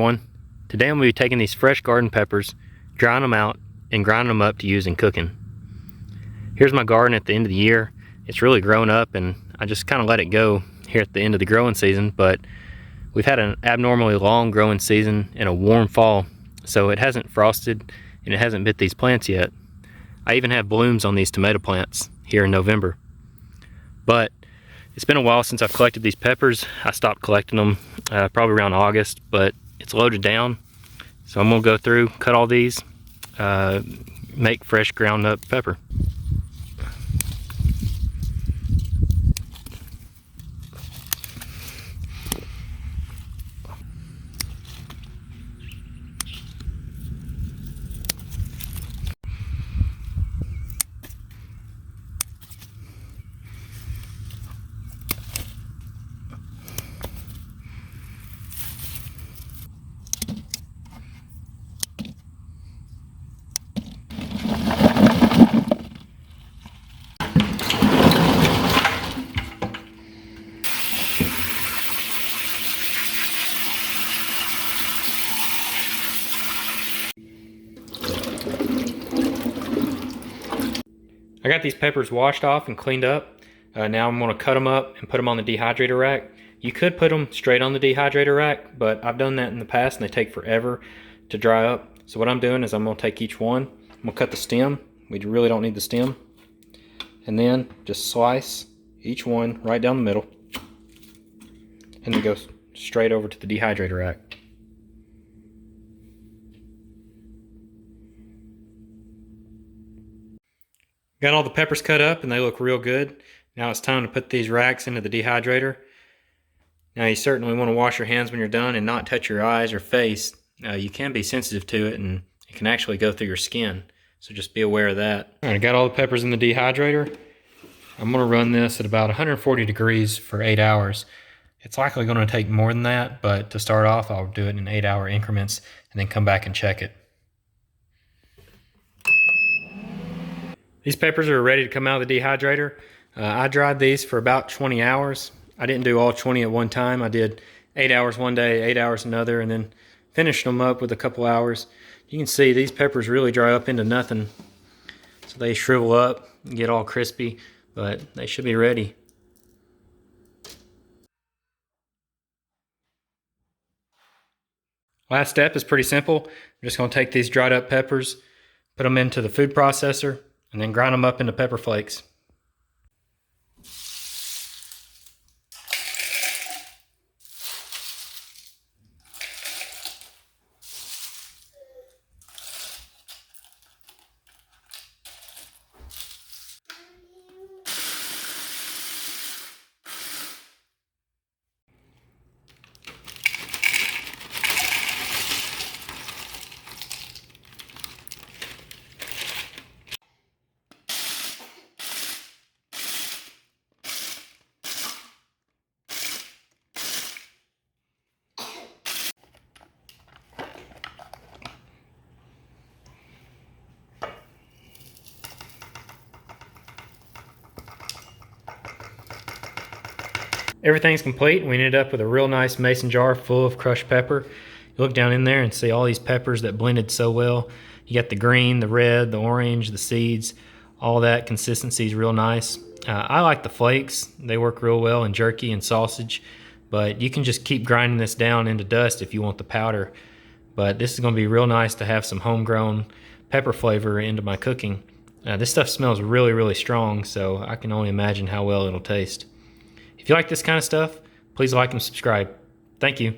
going? Today I'm going to be taking these fresh garden peppers, drying them out, and grinding them up to use in cooking. Here's my garden at the end of the year. It's really grown up and I just kind of let it go here at the end of the growing season, but we've had an abnormally long growing season and a warm fall, so it hasn't frosted and it hasn't bit these plants yet. I even have blooms on these tomato plants here in November. But it's been a while since I've collected these peppers. I stopped collecting them probably around August, but it's loaded down. So I'm gonna go through, cut all these, make fresh ground up pepper. I got these peppers washed off and cleaned up. Now I'm going to cut them up and put them on the dehydrator rack. You could put them straight on the dehydrator rack, but I've done that in the past and they take forever to dry up. So what I'm doing is I'm going to take each one, I'm going to cut the stem. We really don't need the stem. And then just slice each one right down the middle and then go straight over to the dehydrator rack. Got all the peppers cut up and they look real good. Now it's time to put these racks into the dehydrator. Now you certainly want to wash your hands when you're done and not touch your eyes or face. You can be sensitive to it and it can actually go through your skin. So just be aware of that. All right, I got all the peppers in the dehydrator. I'm going to run this at about 140 degrees for 8 hours. It's likely going to take more than that, but to start off I'll do it in 8-hour increments and then come back and check it. These peppers are ready to come out of the dehydrator. I dried these for about 20 hours. I didn't do all 20 at one time. I did 8 hours one day, 8 hours another, and then finished them up with a couple hours. You can see these peppers really dry up into nothing. So they shrivel up and get all crispy, but they should be ready. Last step is pretty simple. I'm just going to take these dried up peppers, put them into the food processor, and then grind them up into pepper flakes. Everything's complete. We ended up with a real nice mason jar full of crushed pepper. You look down in there and see all these peppers that blended so well. You got the green, the red, the orange, the seeds, all that consistency is real nice. I like the flakes. They work real well in jerky and sausage, but you can just keep grinding this down into dust if you want the powder. But this is going to be real nice to have some homegrown pepper flavor into my cooking. This stuff smells really, really strong, so I can only imagine how well it'll taste. If you like this kind of stuff, please like and subscribe. Thank you.